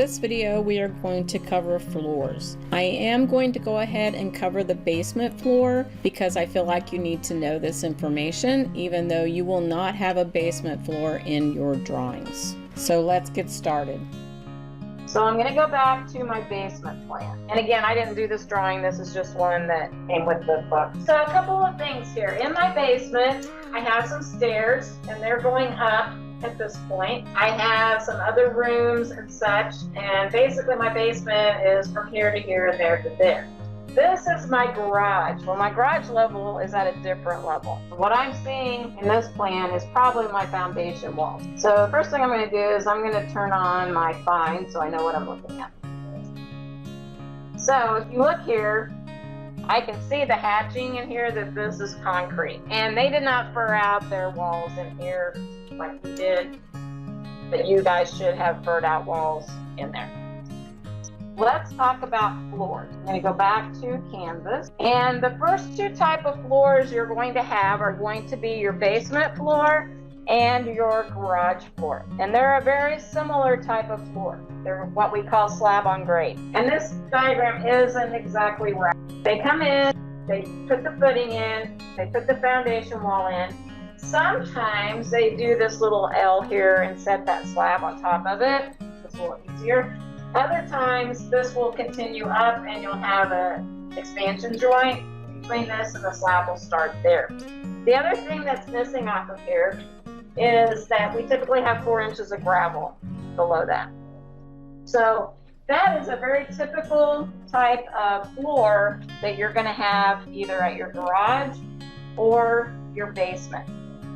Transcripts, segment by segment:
this video, we are going to cover floors. I am going to go ahead and cover the basement floor because I feel like you need to know this information, even though you will not have a basement floor in your drawings. So let's get started. So I'm going to go back to my basement plan. And again, I didn't do this drawing. This is just one that came with the book. So a couple of things here. In my basement, I have some stairs and they're going up at this point. I have some other rooms and such. And basically my basement is from here to here and there to there. This is my garage. Well, my garage level is at a different level. What I'm seeing in this plan is probably my foundation walls. So the first thing I'm going to do is I'm going to turn on my find so I know what I'm looking at. So if you look here, I can see the hatching in here that this is concrete. And they did not fur out their walls in here like we did, but you guys should have furred out walls in there. Let's talk about floors. I'm going to go back to Canvas. And the first two type of floors you're going to have are going to be your basement floor and your garage floor. And they're a very similar type of floor. They're what we call slab on grade. And this diagram isn't exactly right. They come in, they put the footing in, they put the foundation wall in. Sometimes they do this little L here and set that slab on top of it. It's a little easier. Other times, this will continue up and you'll have an expansion joint between this and the slab will start there. The other thing that's missing off of here is that we typically have 4 inches of gravel below that. So that is a very typical type of floor that you're going to have either at your garage or your basement.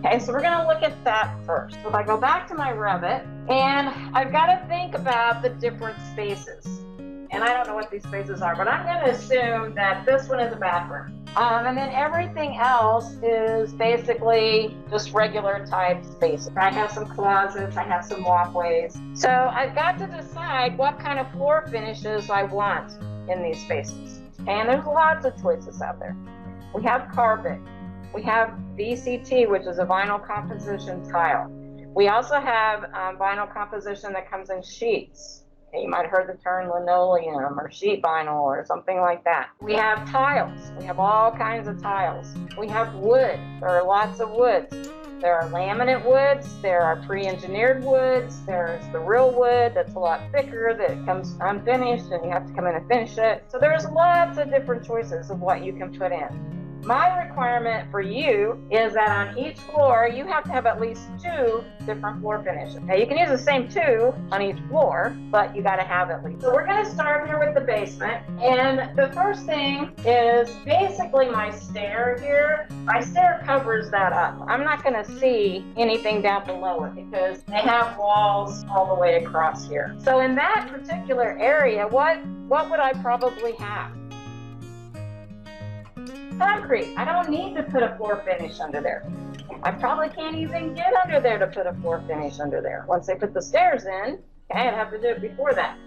Okay, so we're going to look at that first. So if I go back to my Revit, and I've got to think about the different spaces. And I don't know what these spaces are, but I'm going to assume that this one is a bathroom. And then everything else is basically just regular type spaces. I have some closets, I have some walkways. So I've got to decide what kind of floor finishes I want in these spaces. And there's lots of choices out there. We have carpet. We have VCT, which is a vinyl composition tile. We also have vinyl composition that comes in sheets. You might have heard the term linoleum or sheet vinyl or something like that. We have tiles. We have all kinds of tiles. We have wood. There are lots of woods. There are laminate woods. There are pre-engineered woods. There's the real wood that's a lot thicker that comes unfinished and you have to come in and finish it. So there's lots of different choices of what you can put in. My requirement for you is that on each floor, you have to have at least 2 different floor finishes. Now, you can use the same 2 on each floor, but you got to have at least. So we're going to start here with the basement. And the first thing is basically my stair here. My stair covers that up. I'm not going to see anything down below it because they have walls all the way across here. So in that particular area, what would I probably have? Concrete. I don't need to put a floor finish under there. I probably can't even get under there to put a floor finish under there. Once they put the stairs in, okay, I'd have to do it before that.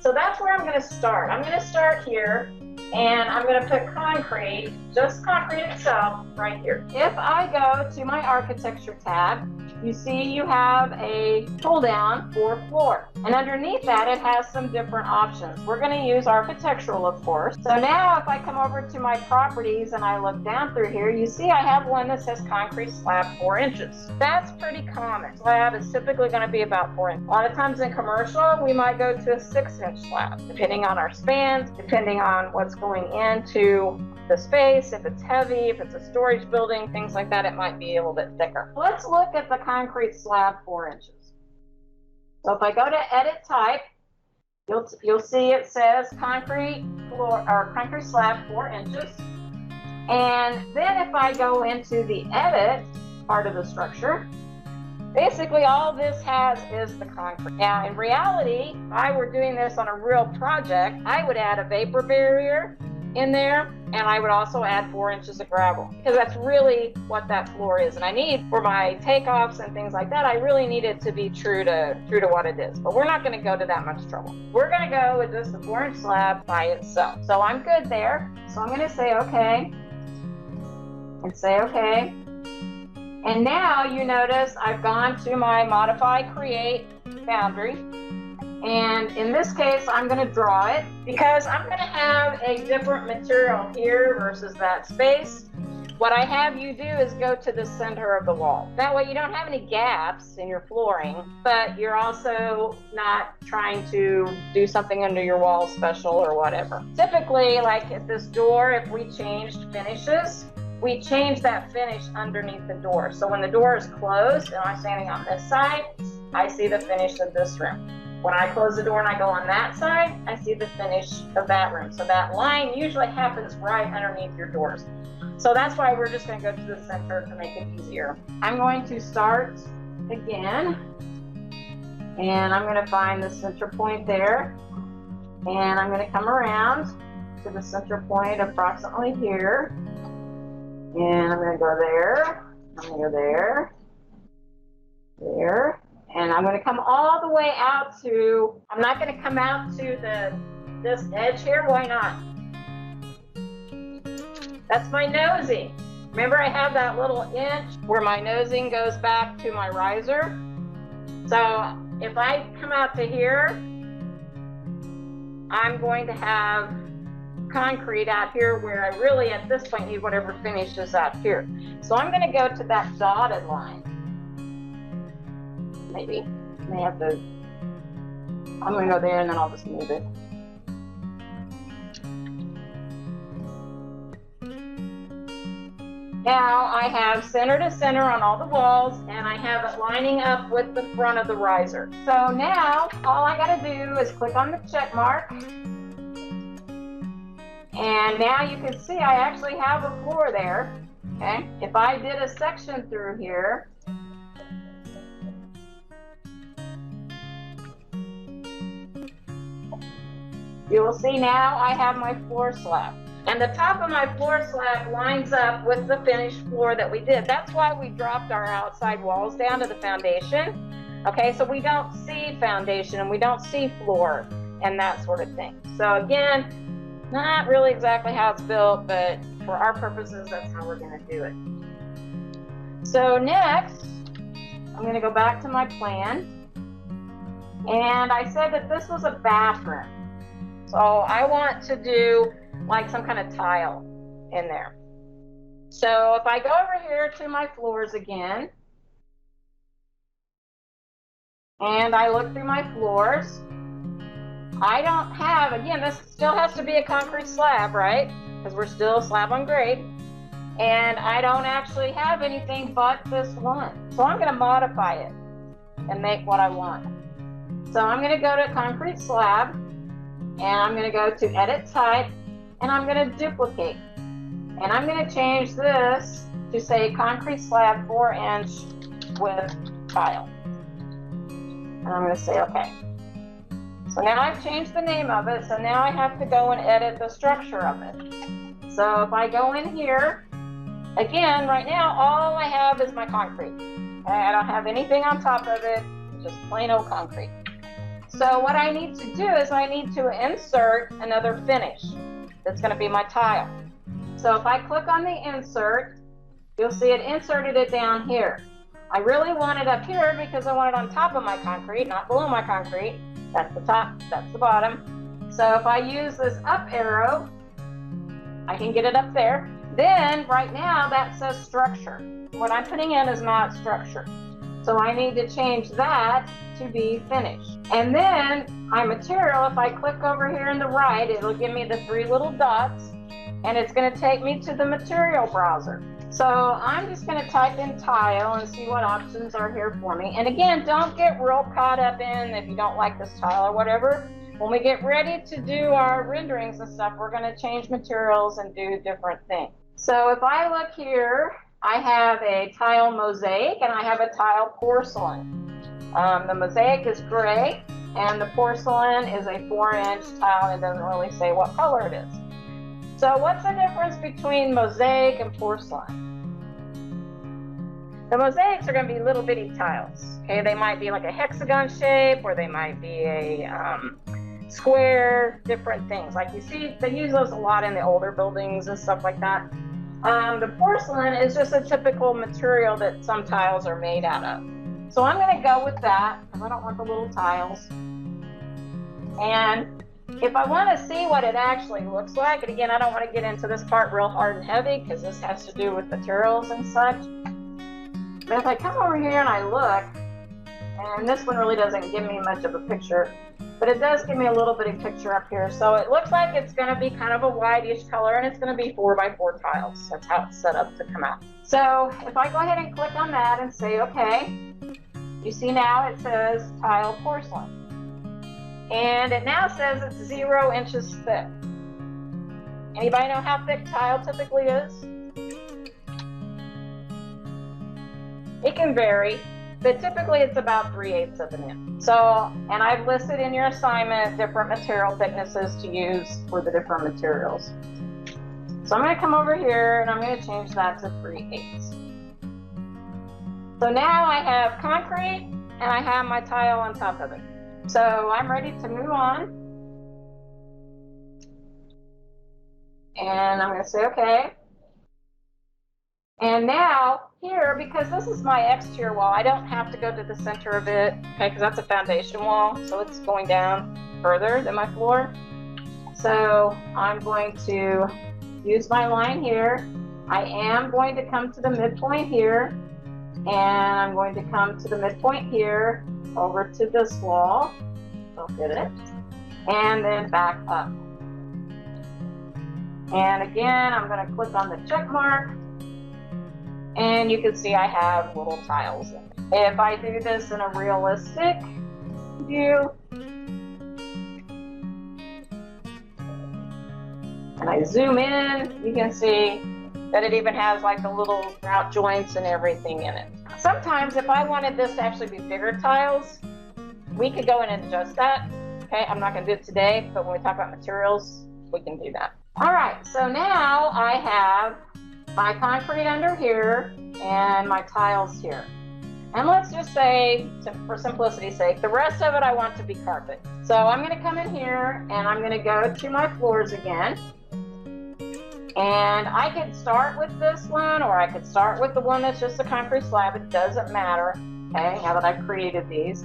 So that's where I'm going to start. I'm going to start here and I'm going to put concrete, just concrete itself, right here. If I go to my architecture tab, you see you have a pull down for floor. And underneath that, it has some different options. We're going to use architectural, of course. So now if I come over to my properties and I look down through here, you see I have one that says concrete slab 4 inches. That's pretty common. Slab is typically going to be about 4 inches. A lot of times in commercial, we might go to a 6-inch slab, depending on our spans, depending on what's going into the space, if it's heavy, if it's a storage building, things like that, it might be a little bit thicker. Let's look at the concrete slab 4 inches. So if I go to edit type, you'll see it says concrete floor or concrete slab 4 inches. And then if I go into the edit part of the structure, basically all this has is the concrete. Now in reality, if I were doing this on a real project, I would add a vapor barrier in there, and I would also add 4 inches of gravel because that's really what that floor is. And I need for my takeoffs and things like that, I really need it to be true to what it is. But we're not going to go to that much trouble. We're going to go with just the 4-inch slab by itself. So I'm good there. So I'm going to say okay and say okay. And now you notice I've gone to my modify create boundary And in this case, I'm going to draw it because I'm going to have a different material here versus that space. What I have you do is go to the center of the wall. That way you don't have any gaps in your flooring, but you're also not trying to do something under your wall special or whatever. Typically, like at this door, if we changed finishes, we change that finish underneath the door. So when the door is closed and I'm standing on this side, I see the finish of this room. When I close the door and I go on that side, I see the finish of that room. So that line usually happens right underneath your doors. So that's why we're just going to go to the center to make it easier. I'm going to start again, and I'm going to find the center point there, and I'm going to come around to the center point approximately here, and I'm going to go there, I'm going to go there, there, and I'm going to come all the way out to, I'm not going to come out to this edge here. Why not? That's my nosing. Remember, I have that little inch where my nosing goes back to my riser. So if I come out to here, I'm going to have concrete out here where I really at this point need whatever finish is out here. So I'm going to go to that dotted line. Maybe I may have to, I'm going to go there and then I'll just move it. Now I have center to center on all the walls, and I have it lining up with the front of the riser. So now all I got to do is click on the check mark, and now you can see I actually have a floor there. Okay, if I did a section through here, you will see now I have my floor slab. And the top of my floor slab lines up with the finished floor that we did. That's why we dropped our outside walls down to the foundation. Okay, so we don't see foundation and we don't see floor and that sort of thing. So again, not really exactly how it's built, but for our purposes, that's how we're gonna do it. So next, I'm gonna go back to my plan. And I said that this was a bathroom. So I want to do like some kind of tile in there. So if I go over here to my floors again, and I look through my floors, I don't have, again, this still has to be a concrete slab, right? Because we're still slab on grade. And I don't actually have anything but this one. So I'm going to modify it and make what I want. So I'm going to go to concrete slab, and I'm going to go to edit type, and I'm going to duplicate. And I'm going to change this to say concrete slab 4-inch with tile. And I'm going to say okay. So now I've changed the name of it, so now I have to go and edit the structure of it. So if I go in here, again, right now, all I have is my concrete. Okay, I don't have anything on top of it, just plain old concrete. So what I need to do is I need to insert another finish. That's going to be my tile. So if I click on the insert, you'll see it inserted it down here. I really want it up here because I want it on top of my concrete, not below my concrete. That's the top, that's the bottom. So if I use this up arrow, I can get it up there. Then right now that says structure. What I'm putting in is not structure. So I need to change that to be finished. And then my material, if I click over here in the right, it'll give me the 3 little dots, and it's going to take me to the material browser. So I'm just going to type in tile and see what options are here for me. And again, don't get real caught up in if you don't like this tile or whatever. When we get ready to do our renderings and stuff, we're going to change materials and do different things. So if I look here, I have a tile mosaic and I have a tile porcelain. The mosaic is gray and the porcelain is a 4-inch tile, and it doesn't really say what color it is. So what's the difference between mosaic and porcelain? The mosaics are going to be little bitty tiles. Okay, they might be like a hexagon shape, or they might be a square, different things. Like you see, they use those a lot in the older buildings and stuff like that. The porcelain is just a typical material that some tiles are made out of. So I'm going to go with that because I don't want the little tiles. And if I want to see what it actually looks like, and again, I don't want to get into this part real hard and heavy because this has to do with materials and such. But if I come over here and I look, and this one really doesn't give me much of a picture, but it does give me a little bitty picture up here. So it looks like it's going to be kind of a whitish color, and it's going to be 4x4 tiles. That's how it's set up to come out. So if I go ahead and click on that and say okay, you see now it says tile porcelain. And it now says it's 0 inches thick. Anybody know how thick tile typically is? It can vary, but typically it's about 3/8 of an inch. So, and I've listed in your assignment different material thicknesses to use for the different materials. So I'm going to come over here and I'm going to change that to 3/8. So now I have concrete and I have my tile on top of it. So I'm ready to move on. And I'm going to say okay. And now here, because this is my exterior wall, I don't have to go to the center of it, okay, because that's a foundation wall, so it's going down further than my floor. So I'm going to use my line here. I am going to come to the midpoint here, and I'm going to come to the midpoint here, over to this wall, don't hit it, and then back up. And again, I'm going to click on the check mark, and you can see I have little tiles in it. If I do this in a realistic view, and I zoom in, you can see that it even has like the little grout joints and everything in it. Sometimes if I wanted this to actually be bigger tiles, we could go in and adjust that. Okay, I'm not going to do it today, but when we talk about materials, we can do that. All right, so now I have my concrete under here and my tiles here. And let's just say, for simplicity's sake, the rest of it I want to be carpet. So I'm going to come in here and I'm going to go to my floors again. And I could start with this one, or I could start with the one that's just a concrete slab. It doesn't matter, okay, now that I've created these.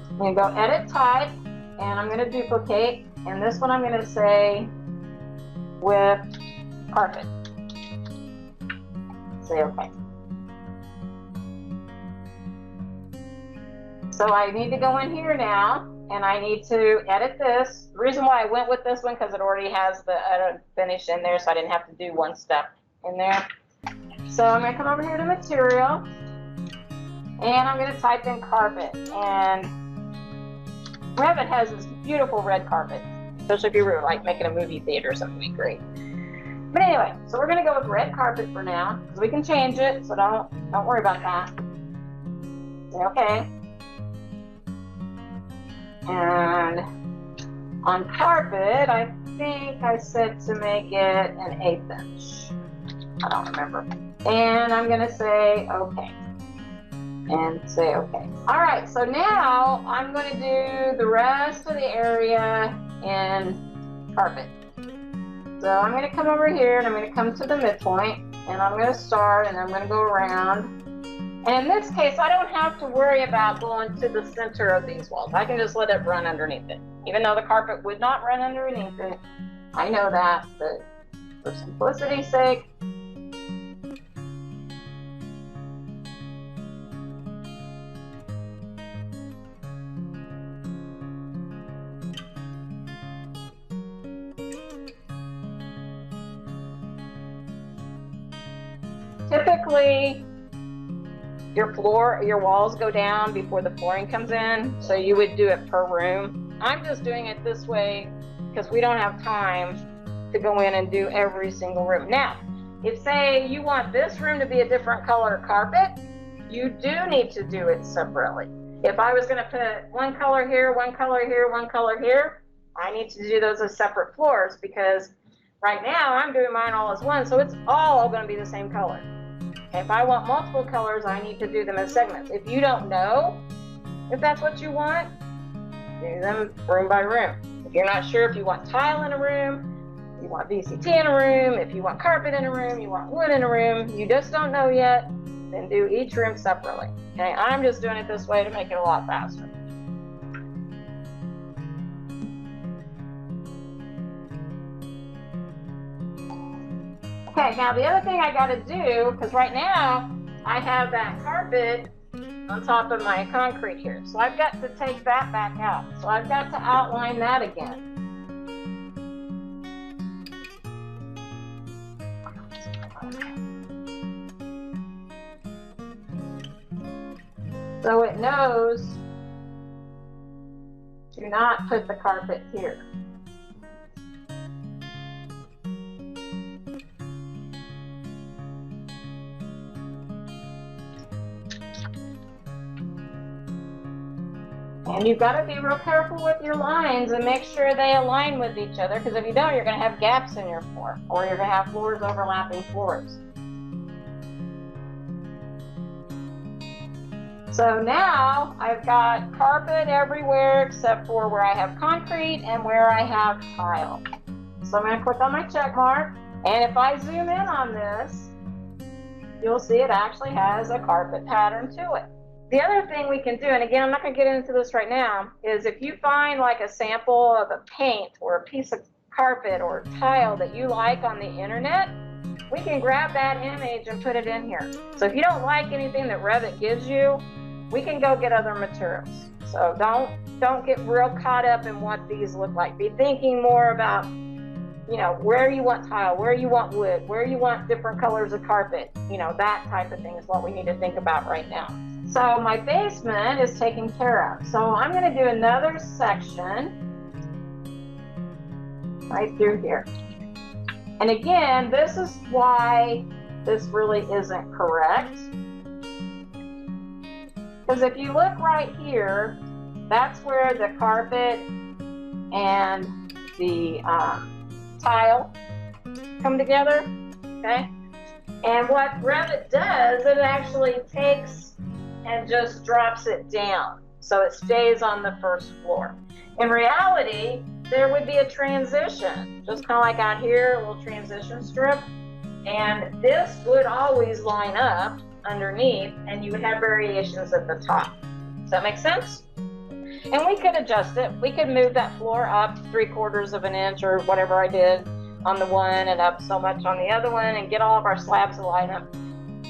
I'm going to go edit type, and I'm going to duplicate. And this one I'm going to say with carpet. Say okay. So I need to go in here now, and I need to edit this. The reason why I went with this one, because it already has the finish in there, so I didn't have to do one step in there. So I'm going to come over here to material, and I'm going to type in carpet. And Revit has this beautiful red carpet, especially if you were like making a movie theater or something, would be great. But anyway, so we're going to go with red carpet for now, because we can change it, so don't worry about that. Say okay. And on carpet, I think I said to make it an 1/8 inch. I don't remember. And I'm going to say okay. And say okay. All right, so now I'm going to do the rest of the area in carpet. So I'm going to come over here and I'm going to come to the midpoint, and I'm going to start, and I'm going to go around. And in this case, I don't have to worry about going to the center of these walls. I can just let it run underneath it. Even though the carpet would not run underneath it, I know that, but for simplicity's sake, typically, your walls go down before the flooring comes in, so you would do it per room. I'm just doing it this way because we don't have time to go in and do every single room. Now, if say you want this room to be a different color carpet, you do need to do it separately. If I was going to put one color here, one color here, one color here, I need to do those as separate floors, because right now I'm doing mine all as one, so it's all going to be the same color. If I want multiple colors, I need to do them as segments. If you don't know if that's what you want, do them room by room. If you're not sure if you want tile in a room, you want VCT in a room, if you want carpet in a room, you want wood in a room, you just don't know yet, then do each room separately. Okay, I'm just doing it this way to make it a lot faster. Okay, now the other thing I got to do, because right now I have that carpet on top of my concrete here. So I've got to take that back out. So I've got to outline that again. So it knows do not put the carpet here. And you've got to be real careful with your lines and make sure they align with each other, because if you don't, you're going to have gaps in your floor, or you're going to have floors overlapping floors. So now I've got carpet everywhere except for where I have concrete and where I have tile. So I'm going to click on my check mark, and if I zoom in on this, you'll see it actually has a carpet pattern to it. The other thing we can do, and again, I'm not going to get into this right now, is if you find like a sample of a paint or a piece of carpet or tile that you like on the internet, we can grab that image and put it in here. So if you don't like anything that Revit gives you, we can go get other materials. So don't get real caught up in what these look like. Be thinking more about, you know, where you want tile, where you want wood, where you want different colors of carpet. You know, that type of thing is what we need to think about right now. So my basement is taken care of. So I'm going to do another section right through here. And again, this is why this really isn't correct. Because if you look right here, that's where the carpet and the tile come together, okay? And what Revit does, it actually takes and just drops it down so it stays on the first floor. In reality, there would be a transition, just kind of like out here, a little transition strip, and this would always line up underneath, and you would have variations at the top. Does that make sense? And we could adjust it. We could move that floor up 3/4 of an inch or whatever I did on the one and up so much on the other one and get all of our slabs to line up.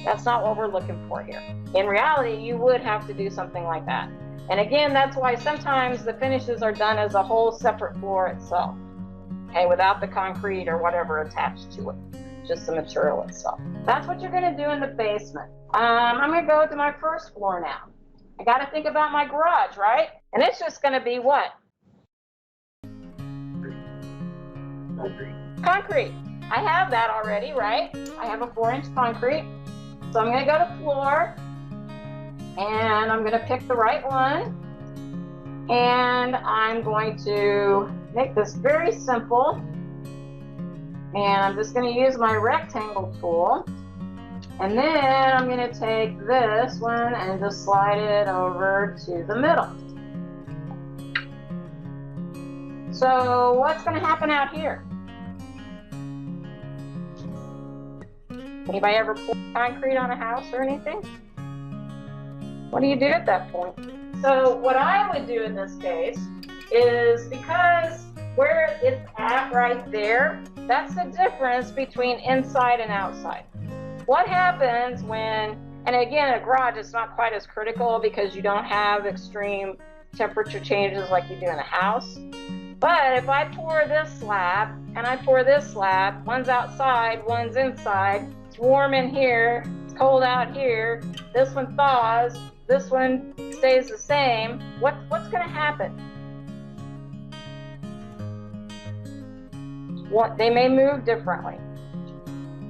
That's not what we're looking for here. In reality, you would have to do something like that. And again, that's why sometimes the finishes are done as a whole separate floor itself, okay, without the concrete or whatever attached to it, just the material itself. That's what you're going to do in the basement. I'm going to go to my first floor now. I got to think about my garage, right? And it's just going to be what? Concrete. I have that already, right? I have a 4-inch concrete. So I'm going to go to floor, and I'm going to pick the right one, and I'm going to make this very simple, and I'm just going to use my rectangle tool, and then I'm going to take this one and just slide it over to the middle. So what's going to happen out here? Anybody ever pour concrete on a house or anything? What do you do at that point? So what I would do in this case is, because where it's at right there, that's the difference between inside and outside. What happens when, and again, a garage is not quite as critical because you don't have extreme temperature changes like you do in a house. But if I pour this slab and I pour this slab, one's outside, one's inside, it's warm in here, it's cold out here, this one thaws, this one stays the same, what's going to happen? They may move differently,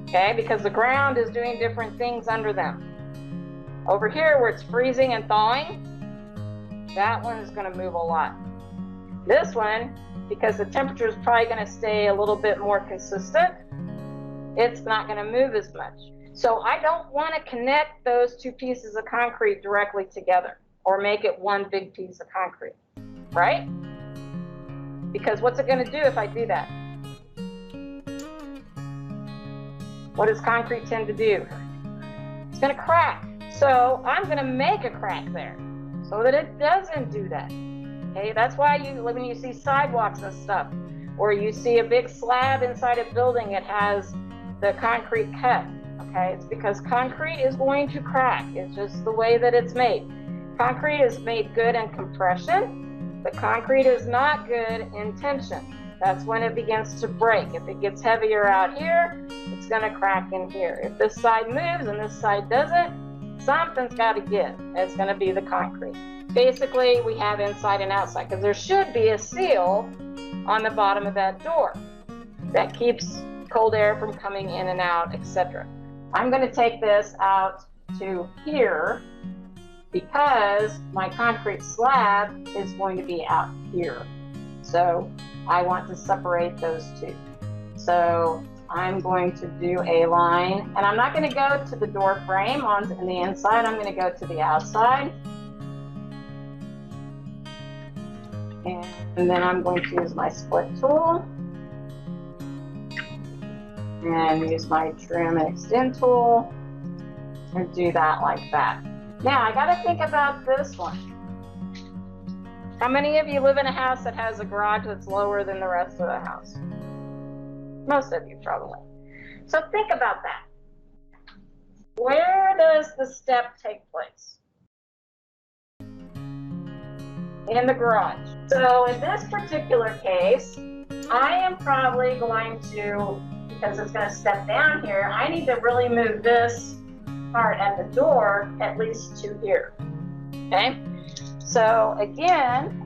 okay, because the ground is doing different things under them. Over here where it's freezing and thawing, that one is going to move a lot. This one, because the temperature is probably going to stay a little bit more consistent, it's not going to move as much. So I don't want to connect those two pieces of concrete directly together or make it one big piece of concrete, right? Because what's it going to do if I do that? What does concrete tend to do? It's going to crack. So I'm going to make a crack there so that it doesn't do that. Okay, that's why when you see sidewalks and stuff, or you see a big slab inside a building, it has the concrete cut. Okay, it's because concrete is going to crack. It's just the way that it's made. Concrete is made good in compression, but concrete is not good in tension. That's when it begins to break. If it gets heavier out here, it's going to crack in here. If this side moves and this side doesn't, something's got to give. It's going to be the concrete. Basically, we have inside and outside because there should be a seal on the bottom of that door that keeps cold air from coming in and out, etc. I'm going to take this out to here because my concrete slab is going to be out here. So I want to separate those two. So I'm going to do a line, and I'm not going to go to the door frame on the inside. I'm going to go to the outside. And then I'm going to use my split tool and use my trim and extend tool and do that like that. Now I got to think about this one. How many of you live in a house that has a garage that's lower than the rest of the house? Most of you probably. So think about that. Where does the step take place? In the garage. So in this particular case, I am probably going to, because it's going to step down here, I need to really move this part at the door at least to here. Okay? So again,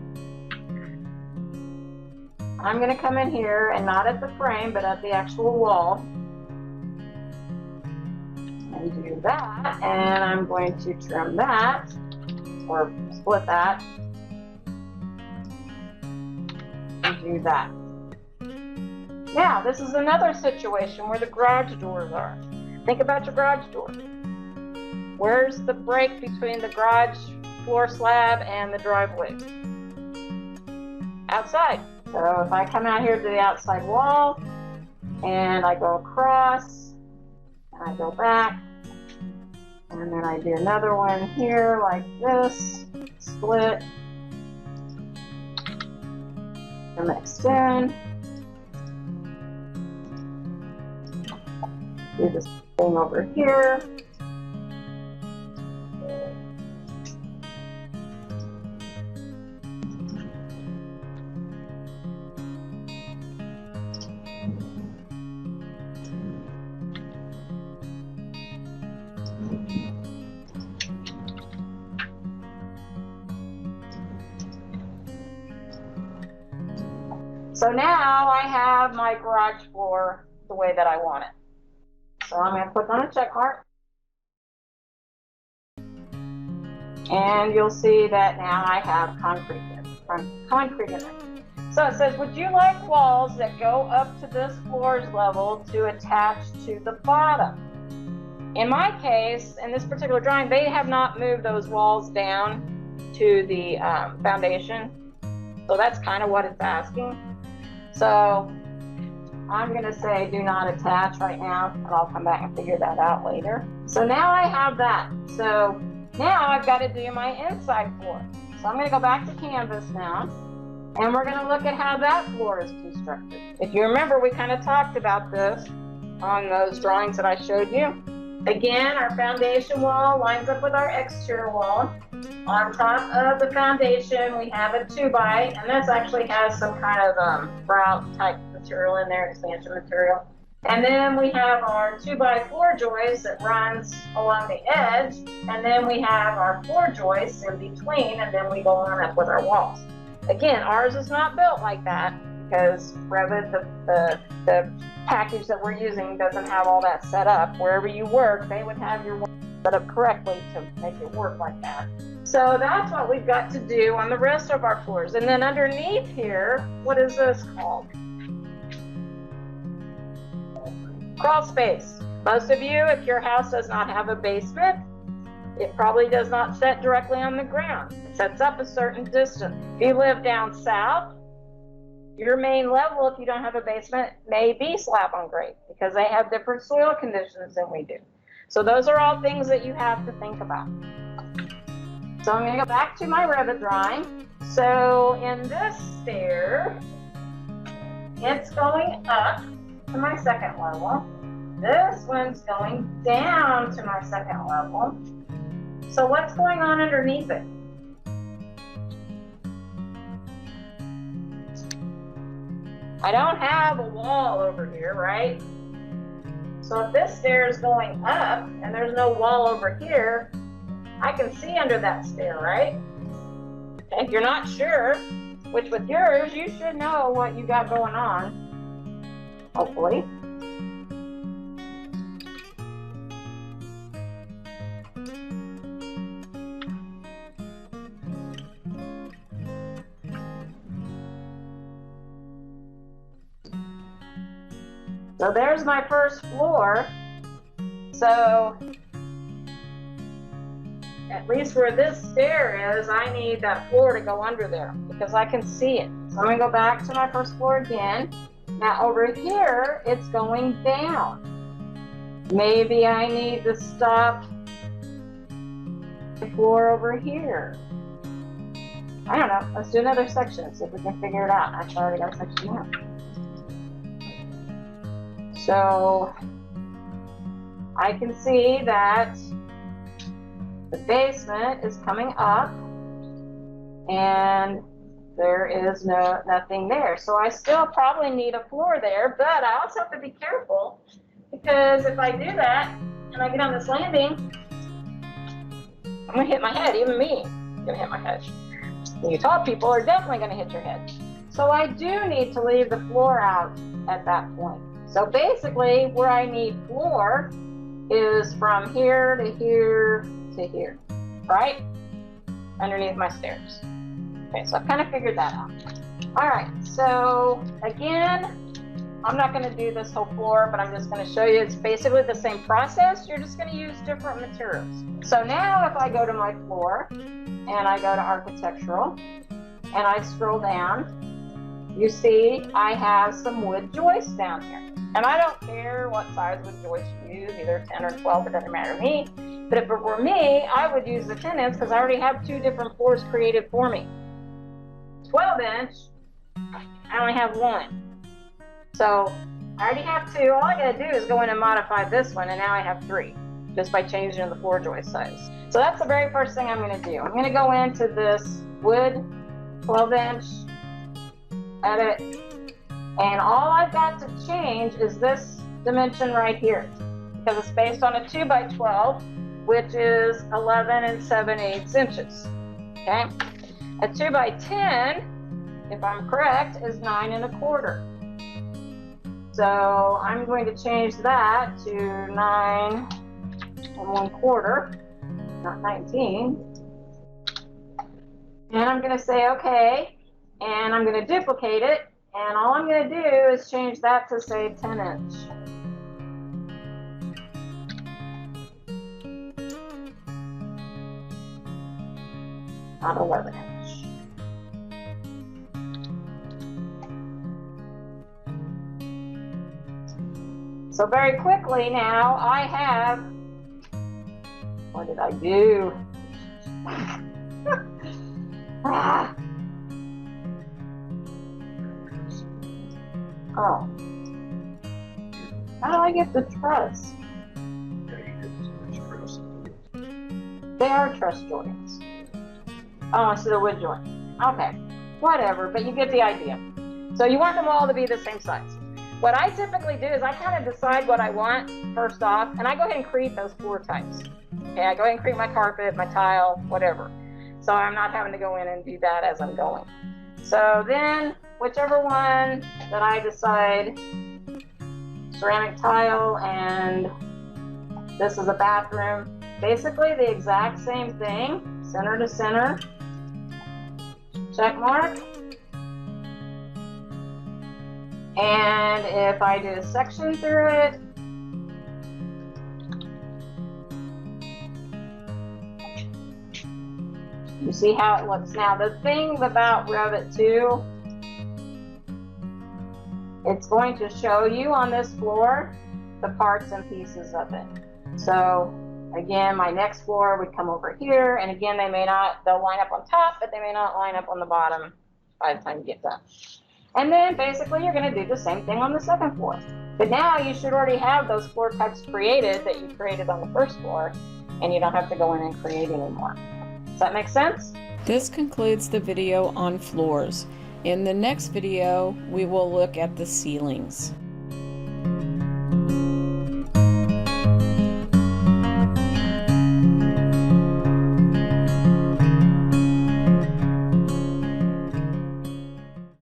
I'm going to come in here and not at the frame, but at the actual wall. And do that. And I'm going to trim that, or split that. And do that. Now, this is another situation where the garage doors are. Think about your garage door. Where's the break between the garage floor slab and the driveway? Outside. So if I come out here to the outside wall and I go across and I go back and then I do another one here like this, split, and extend, do this thing over here. So now I have my garage floor the way that I want it. So I'm going to click on a check mark. And you'll see that now I have concrete in it. So it says, would you like walls that go up to this floor's level to attach to the bottom? In my case, in this particular drawing, they have not moved those walls down to the foundation. So that's kind of what it's asking. So I'm going to say do not attach right now, and I'll come back and figure that out later. So now I have that. So now I've got to do my inside floor. So I'm going to go back to canvas now, and we're going to look at how that floor is constructed. If you remember, we kind of talked about this on those drawings that I showed you. Again, our foundation wall lines up with our exterior wall. On top of the foundation, we have a 2x, and this actually has some kind of grout type material in there, expansion material. And then we have our 2x4 joist that runs along the edge, and then we have our 4 joists in between, and then we go on up with our walls. Again, ours is not built like that because Revit, the package that we're using, doesn't have all that set up. Wherever you work, they would have your wall set up correctly to make it work like that. So that's what we've got to do on the rest of our floors. And then underneath here, what is this called? Crawl space. Most of you, if your house does not have a basement, it probably does not set directly on the ground. It sets up a certain distance. If you live down south, your main level, if you don't have a basement, may be slab on grade because they have different soil conditions than we do. So those are all things that you have to think about. So I'm going to go back to my Revit drawing. So in this stair, it's going up to my second level. this one's going down to my second level. So what's going on underneath it? I don't have a wall over here, right? So if this stair is going up and there's no wall over here, I can see under that stair, right? If you're not sure, which with yours, you should know what you got going on, hopefully. So there's my first floor. So at least where this stair is, I need that floor to go under there because I can see it. So I'm gonna go back to my first floor again. Now over here, it's going down. Maybe I need to stop the floor over here. I don't know. Let's do another section, see if we can figure it out. Actually, I already got a section out. So I can see that the basement is coming up and there is nothing there. So I still probably need a floor there, but I also have to be careful because if I do that and I get on this landing, I'm gonna hit my head, even me, I'm gonna hit my head. You tall people are definitely gonna hit your head. So I do need to leave the floor out at that point. So basically where I need floor is from here to here to here, right? Underneath my stairs. Okay, so I've kind of figured that out. All right, so again, I'm not gonna do this whole floor, but I'm just gonna show you it's basically the same process. You're just gonna use different materials. So now if I go to my floor and I go to architectural and I scroll down, you see I have some wood joists down here. And I don't care what size wood joist you use, either 10 or 12, it doesn't matter to me. But if it were me, I would use the 10 inch because I already have two different floors created for me. 12 inch, I only have one. So I already have two. All I gotta do is go in and modify this one, and now I have three, just by changing the floor joist size. So that's the very first thing I'm gonna do. I'm gonna go into this wood 12 inch, edit, and all I've got to change is this dimension right here, because it's based on a 2 by 12, which is 11 7/8 inches. Okay, a 2 by 10, if I'm correct, is 9 1/4. So I'm going to change that to 9 1/4, not 19. And I'm going to say okay, and I'm going to duplicate it. And all I'm going to do is change that to say 10 inch. Not 11 inch. So very quickly now I have, what did I do? Oh. How do I get the truss? They are truss joints. Oh, instead of wood joint. Okay. Whatever, but you get the idea. So you want them all to be the same size. What I typically do is I kind of decide what I want first off, and I go ahead and create those floor types. Okay, I go ahead and create my carpet, my tile, whatever. So I'm not having to go in and do that as I'm going. So then, whichever one that I decide, ceramic tile and this is a bathroom, basically the exact same thing, center to center, check mark. And if I do a section through it, you see how it looks. Now the thing about Revit 2, it's going to show you on this floor the parts and pieces of it. So again, my next floor would come over here, and again, they'll line up on top, but they may not line up on the bottom by the time you get done. And then basically you're going to do the same thing on the second floor. But now you should already have those floor types created that you created on the first floor, and you don't have to go in and create anymore. Does that make sense? This concludes the video on floors. In the next video, we will look at the ceilings.